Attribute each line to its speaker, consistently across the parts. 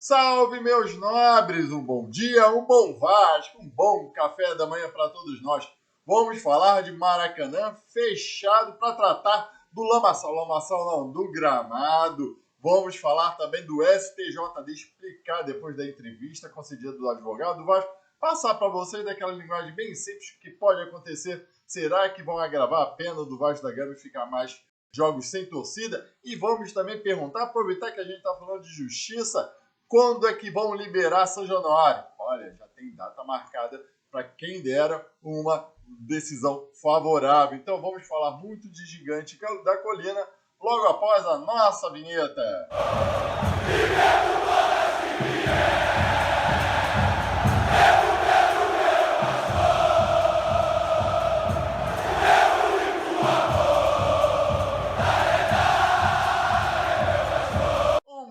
Speaker 1: Salve, meus nobres! Um bom dia, um bom Vasco, um bom café da manhã para todos nós. Vamos falar de Maracanã fechado para tratar do lamaçal não, do gramado. Vamos falar também do STJD, explicar depois da entrevista concedida do advogado do Vasco, passar para vocês daquela linguagem bem simples que pode acontecer. Será que vão agravar a pena do Vasco da Gama e ficar mais jogos sem torcida? E vamos também perguntar, aproveitar que a gente está falando de justiça, quando é que vão liberar São Januário? Olha, já tem data marcada para quem dera uma decisão favorável. Então vamos falar muito de Gigante da Colina logo após a nossa vinheta.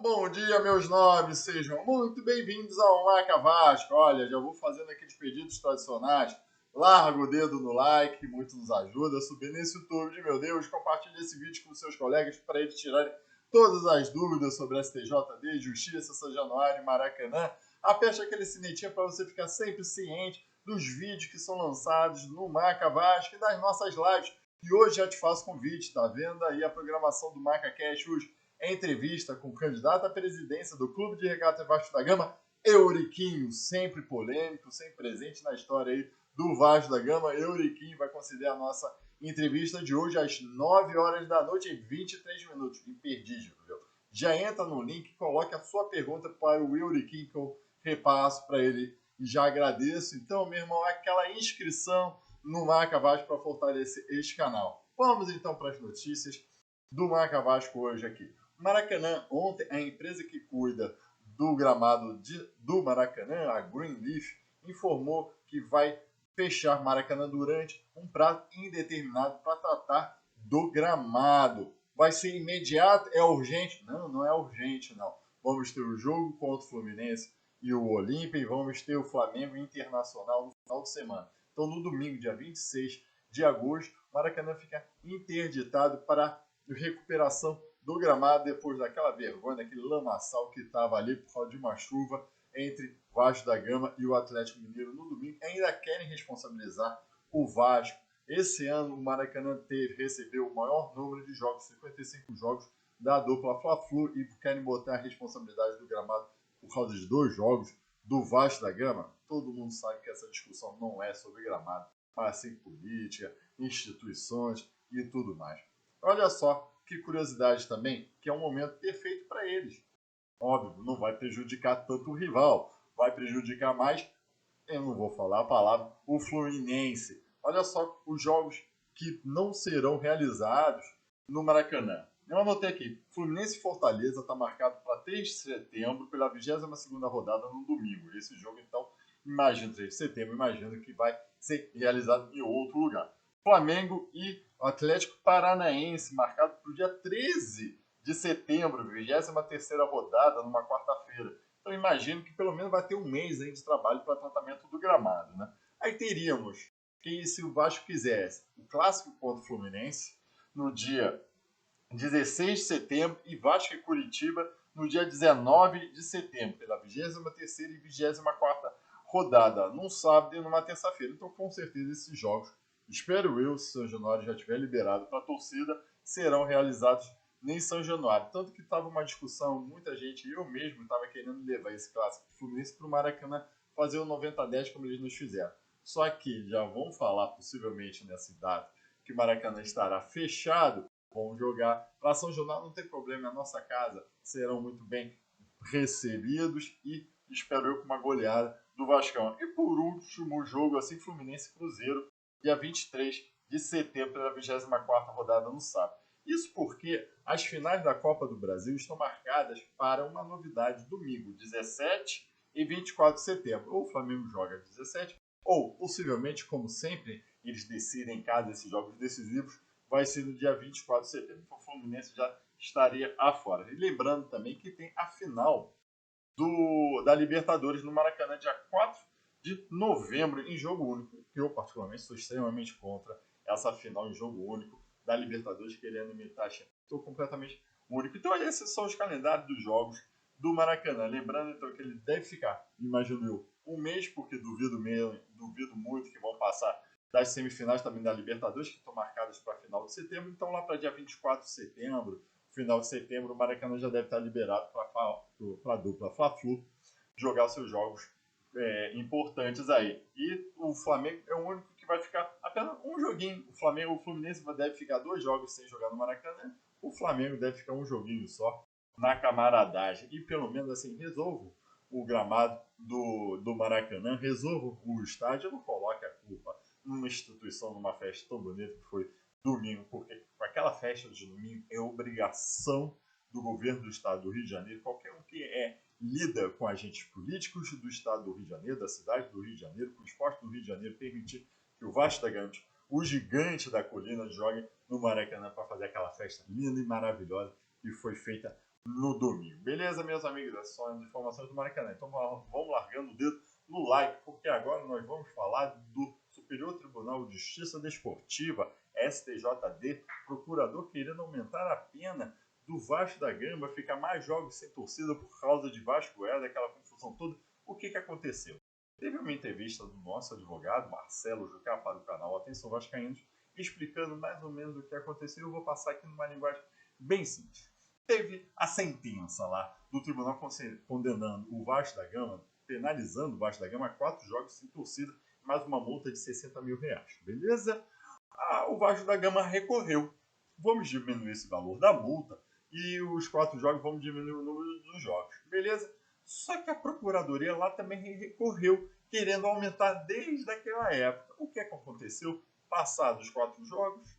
Speaker 1: Bom dia, meus nobres, sejam muito bem-vindos ao Marca Vasco. Olha, já vou fazendo aqueles pedidos tradicionais. Larga o dedo no like, que muito nos ajuda a subir nesse YouTube. Meu Deus, compartilhe esse vídeo com seus colegas para eles tirarem todas as dúvidas sobre STJD, Justiça, São Januário e Maracanã. Aperte aquele sinetinho para você ficar sempre ciente dos vídeos que são lançados no Marca Vasco e das nossas lives. E hoje já te faço convite, tá vendo aí a programação do Marca Cash hoje? Entrevista com o candidato à presidência do Clube de Regatas Vasco da Gama, Euriquinho, sempre polêmico, sempre presente na história aí do Vasco da Gama. Euriquinho vai conceder a nossa entrevista de hoje às 9 horas da noite e 23 minutos. Imperdível, viu? Já entra no link e coloque a sua pergunta para o Euriquinho que eu repasso para ele e já agradeço. Então, meu irmão, aquela inscrição no Marca Vasco para fortalecer este canal. Vamos então para as notícias do Marca Vasco hoje aqui. Maracanã, ontem a empresa que cuida do gramado do Maracanã, a Greenleaf, informou que vai fechar Maracanã durante um prazo indeterminado para tratar do gramado. Vai ser imediato? É urgente? Não, não é urgente, não. Vamos ter o jogo contra o Fluminense e o Olímpia e vamos ter o Flamengo Internacional no final de semana. Então, no domingo, dia 26 de agosto, Maracanã fica interditado para recuperação do gramado depois daquela vergonha, daquele lamaçal que estava ali por causa de uma chuva entre Vasco da Gama e o Atlético Mineiro no domingo. Ainda querem responsabilizar o Vasco. Esse ano o Maracanã recebeu o maior número de jogos, 55 jogos da dupla Fla-Flu, e querem botar a responsabilidade do gramado por causa de 2 jogos do Vasco da Gama. Todo mundo sabe que essa discussão não é sobre gramado, mas sim política, instituições e tudo mais. Olha só que curiosidade também, que é um momento perfeito para eles. Óbvio, não vai prejudicar tanto o rival, vai prejudicar mais, eu não vou falar a palavra, o Fluminense. Olha só os jogos que não serão realizados no Maracanã. Eu anotei aqui, Fluminense e Fortaleza está marcado para 3 de setembro pela 22ª rodada no domingo. Esse jogo, então, imagino 3 de setembro, imagino que vai ser realizado em outro lugar. Flamengo e Atlético Paranaense, marcado para o dia 13 de setembro, 23ª rodada, numa quarta-feira. Então, imagino que pelo menos vai ter um mês aí de trabalho para tratamento do gramado, né? Aí teríamos, que se o Vasco quisesse, o clássico contra o Fluminense, no dia 16 de setembro, e Vasco e Curitiba no dia 19 de setembro, pela 23ª e 24ª rodada, num sábado e numa terça-feira. Então, com certeza, esses jogos, espero eu, se São Januário já tiver liberado para a torcida, serão realizados em São Januário. Tanto que estava uma discussão, muita gente, eu mesmo, estava querendo levar esse clássico Fluminense para o Maracanã, fazer o 90-10 como eles nos fizeram. Só que já vão falar, possivelmente, nessa data, que o Maracanã estará fechado. Vão jogar para São Januário, não tem problema, a nossa casa, serão muito bem recebidos e espero eu com uma goleada do Vascão. E por último, o jogo assim, Fluminense Cruzeiro, dia 23 de setembro, pela 24ª rodada no sábado. Isso porque as finais da Copa do Brasil estão marcadas para uma novidade, domingo, 17 e 24 de setembro. Ou o Flamengo joga 17, ou possivelmente, como sempre, eles decidem em casa esses jogos decisivos, vai ser no dia 24 de setembro. Então o Fluminense já estaria afora. E lembrando também que tem a final da Libertadores no Maracanã, dia 4 de novembro, em jogo único. Eu, particularmente, sou extremamente contra essa final em jogo único da Libertadores, querendo imitar a Champions. Estou completamente único. Então, esses são os calendários dos jogos do Maracanã. Lembrando então que ele deve ficar, imagino eu, um mês, porque duvido muito que vão passar das semifinais também da Libertadores, que estão marcadas para final de setembro. Então lá para dia 24 de setembro, final de setembro, o Maracanã já deve estar liberado para a dupla Fla-Flu jogar seus jogos importantes aí. E o Flamengo é o único que vai ficar apenas um joguinho. O Fluminense deve ficar 2 jogos sem jogar no Maracanã. O Flamengo deve ficar um joguinho só na camaradagem. E pelo menos assim, resolvo o gramado do Maracanã, resolvo o estádio, não coloque a culpa numa instituição, numa festa tão bonita que foi domingo, porque aquela festa de domingo é obrigação do governo do estado do Rio de Janeiro, qualquer um que lida com agentes políticos do estado do Rio de Janeiro, da cidade do Rio de Janeiro, com o esporte do Rio de Janeiro, permitir que o Vasco da Gama, o gigante da colina, jogue no Maracanã para fazer aquela festa linda e maravilhosa que foi feita no domingo. Beleza, meus amigos? Essas são as informações do Maracanã. Então vamos largando o dedo no like, porque agora nós vamos falar do Superior Tribunal de Justiça Desportiva, STJD, procurador querendo aumentar a pena do Vasco da Gama, ficar mais jogos sem torcida por causa de Vasco Goiás, aquela confusão toda. O que aconteceu? Teve uma entrevista do nosso advogado, Marcelo Jucá, para o canal Atenção Vascaínos, explicando mais ou menos o que aconteceu. Eu vou passar aqui numa linguagem bem simples. Teve a sentença lá do tribunal condenando o Vasco da Gama, penalizando o Vasco da Gama a 4 jogos sem torcida, mais uma multa de 60 mil reais. Beleza? O Vasco da Gama recorreu. Vamos diminuir esse valor da multa e os 4 jogos vamos diminuir o número dos jogos. Beleza? Só que a Procuradoria lá também recorreu, querendo aumentar desde aquela época. O que aconteceu? Passados os 4 jogos,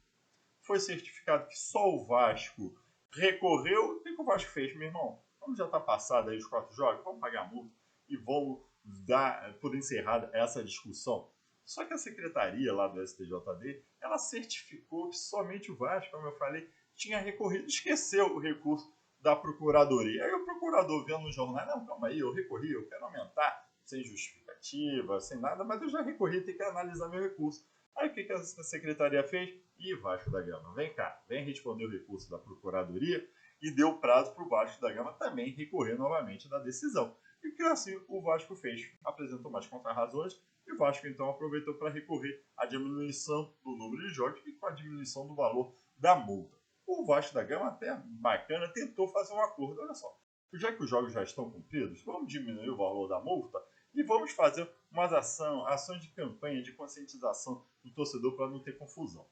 Speaker 1: foi certificado que só o Vasco recorreu. O que o Vasco fez, meu irmão? Como já está passado aí os 4 jogos, vamos pagar a multa e vamos dar por encerrada essa discussão. Só que a secretaria lá do STJD, ela certificou que somente o Vasco, como eu falei, tinha recorrido, esqueceu o recurso da Procuradoria. Aí o procurador vendo no jornal, não, calma aí, eu recorri, eu quero aumentar, sem justificativa, sem nada, mas eu já recorri, tem que analisar meu recurso. Aí o que a secretaria fez? E Vasco da Gama, vem cá, vem responder o recurso da Procuradoria e deu prazo para o Vasco da Gama também recorrer novamente da decisão. E que assim o Vasco fez, apresentou mais contrarrazões e o Vasco então aproveitou para recorrer à diminuição do número de jogos e com a diminuição do valor da multa. O Vasco da Gama, até bacana, tentou fazer um acordo. Olha só, já que os jogos já estão cumpridos, vamos diminuir o valor da multa e vamos fazer umas ações de campanha, de conscientização do torcedor para não ter confusão.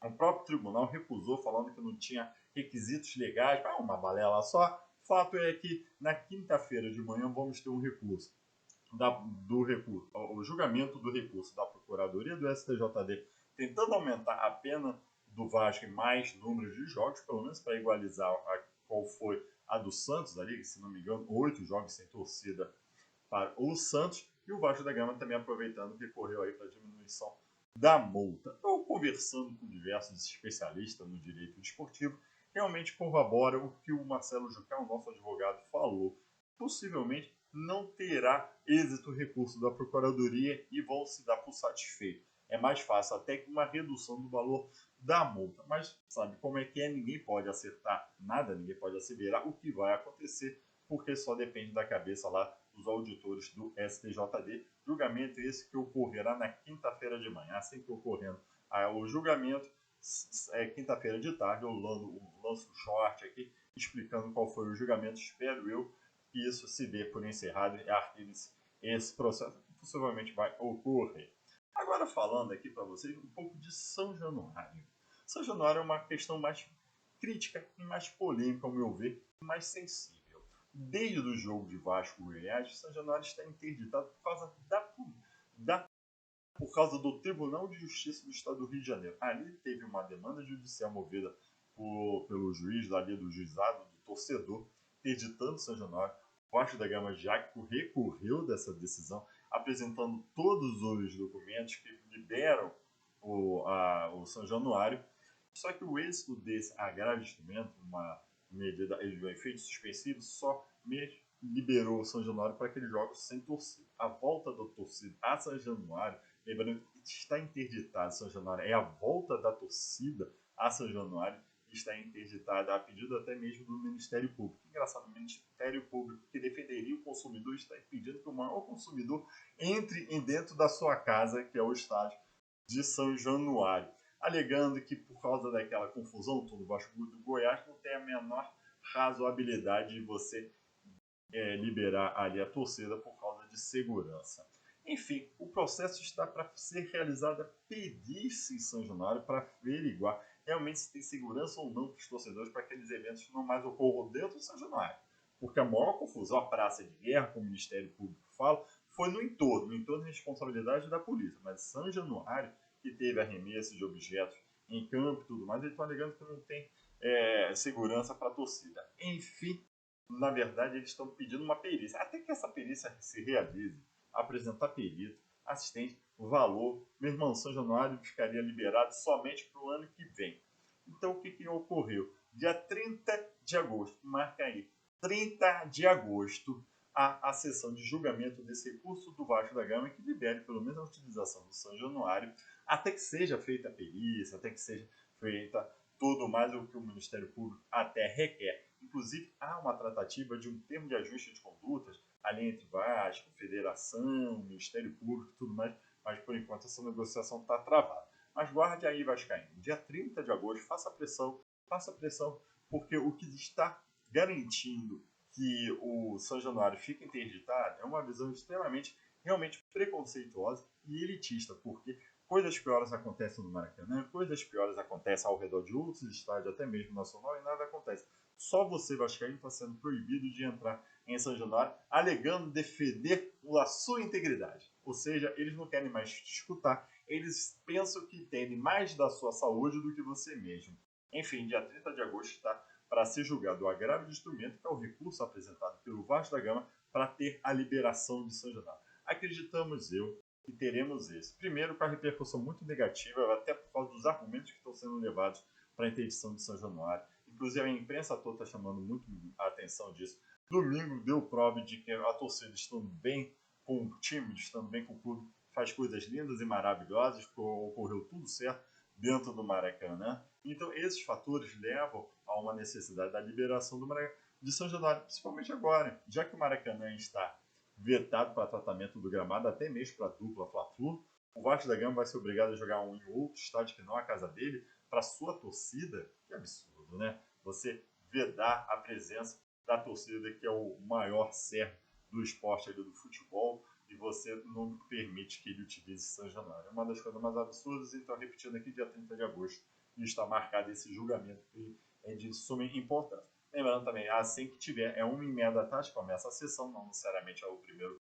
Speaker 1: O próprio tribunal recusou, falando que não tinha requisitos legais, uma balela só. Fato é que na quinta-feira de manhã vamos ter um recurso. O julgamento do recurso da Procuradoria do STJD, tentando aumentar a pena do Vasco em mais números de jogos, pelo menos para igualizar qual foi a do Santos ali, se não me engano, 8 jogos sem torcida para o Santos, e o Vasco da Gama também aproveitando recorreu aí para a diminuição da multa. Estou conversando com diversos especialistas no direito desportivo, realmente corrobora o que o Marcelo Jucá, o nosso advogado, falou. Possivelmente não terá êxito o recurso da Procuradoria e vão se dar por satisfeito. É mais fácil até que uma redução do valor da multa. Mas sabe como é que é? Ninguém pode acertar nada, ninguém pode asseverar o que vai acontecer, porque só depende da cabeça lá dos auditores do STJD. Julgamento esse que ocorrerá na quinta-feira de manhã. Assim que ocorrendo o julgamento, quinta-feira de tarde, eu lanço um short aqui explicando qual foi o julgamento. Espero eu que isso se dê por encerrado e arquive-se esse processo que possivelmente vai ocorrer. Agora falando aqui para vocês um pouco de São Januário. São Januário é uma questão mais crítica e mais polêmica, ao meu ver, mais sensível. Desde o jogo de Vasco e Goiás, São Januário está interditado por causa do Tribunal de Justiça do Estado do Rio de Janeiro. Ali teve uma demanda judicial movida pelo juiz ali do juizado do torcedor, interditando São Januário. O Vasco da Gama já recorreu dessa decisão, apresentando todos os documentos que liberam o São Januário. Só que o êxito desse agravo de instrumento, uma medida de efeito suspensivo, só liberou o São Januário para aqueles jogos sem torcida. A volta da torcida a São Januário, lembrando que está interditado São Januário, é a volta da torcida a São Januário, está interditada a pedido até mesmo do Ministério Público. Engraçado, o Ministério Público que defenderia o consumidor está impedindo que o maior consumidor entre dentro da sua casa, que é o estádio de São Januário, alegando que por causa daquela confusão todo o Vasco do Goiás não tem a menor razoabilidade de você liberar ali a torcida por causa de segurança. Enfim, o processo está para ser realizada perícia em São Januário para averiguar realmente se tem segurança ou não para os torcedores para que aqueles eventos não mais ocorram dentro de São Januário. Porque a maior confusão, a praça de guerra, como o Ministério Público fala, foi no entorno. No entorno é responsabilidade da polícia. Mas São Januário, que teve arremesso de objetos em campo e tudo mais, eles estão alegando que não tem segurança para a torcida. Enfim, na verdade, eles estão pedindo uma perícia. Até que essa perícia se realize, apresentar perito, assistente, valor, meu irmão, São Januário ficaria liberado somente para o ano que vem. Então, o que ocorreu? Dia 30 de agosto, marca aí, 30 de agosto, a sessão de julgamento desse recurso do Vasco da Gama que libere pelo menos a utilização do São Januário, até que seja feita a perícia, até que seja feita tudo mais o que o Ministério Público até requer. Inclusive, há uma tratativa de um termo de ajuste de condutas ali entre Vasco, Federação, Ministério Público e tudo mais, mas por enquanto essa negociação está travada. Mas guarde aí, Vascaíno, dia 30 de agosto, faça pressão, porque o que está garantindo que o São Januário fique interditado é uma visão extremamente, realmente preconceituosa e elitista, porque coisas piores acontecem no Maracanã, coisas piores acontecem ao redor de outros estádios, até mesmo nacional, e nada acontece. Só você, Vascaíno, está sendo proibido de entrar em São Januário, alegando defender a sua integridade. Ou seja, eles não querem mais te escutar, eles pensam que entendem mais da sua saúde do que você mesmo. Enfim, dia 30 de agosto está para ser julgado o agravo de instrumento, que é o recurso apresentado pelo Vasco da Gama para ter a liberação de São Januário. Acreditamos que teremos esse. Primeiro, com a repercussão muito negativa, até por causa dos argumentos que estão sendo levados para a interdição de São Januário. Inclusive, a imprensa toda está chamando muito a atenção disso. Domingo deu prova de que a torcida estando bem com o time, estando bem com o clube, faz coisas lindas e maravilhosas, ocorreu tudo certo dentro do Maracanã. Então, esses fatores levam a uma necessidade da liberação de São Januário, principalmente agora, já que o Maracanã está vetado para tratamento do gramado, até mesmo para a dupla Fla-Flu. O Vasco da Gama vai ser obrigado a jogar em outro estádio que não é a casa dele, para sua torcida. Que absurdo, né? Você vedar a presença da torcida, que é o maior cerne do esporte ali, do futebol, e você não permite que ele utilize São Januário. É uma das coisas mais absurdas. Então, repetindo aqui, dia 30 de agosto, está marcado esse julgamento que é de suma importância. Lembrando também, assim que tiver, é 1h30 da tarde, começa a sessão, não necessariamente é o primeiro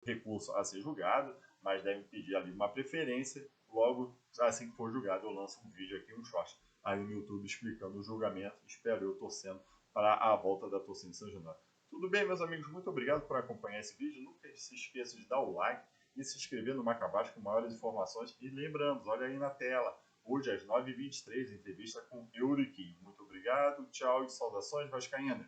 Speaker 1: recurso a ser julgado, mas devem pedir ali uma preferência. Logo, assim que for julgado, eu lanço um vídeo aqui, um short, aí no YouTube explicando o julgamento. Espero eu torcendo para a volta da torcida de São Januário. Tudo bem, meus amigos? Muito obrigado por acompanhar esse vídeo. Nunca se esqueça de dar o like e se inscrever no Macabás com maiores informações. E lembrando, olha aí na tela, hoje às 9h23, entrevista com Euriquim. Muito obrigado, tchau e saudações vascaínas.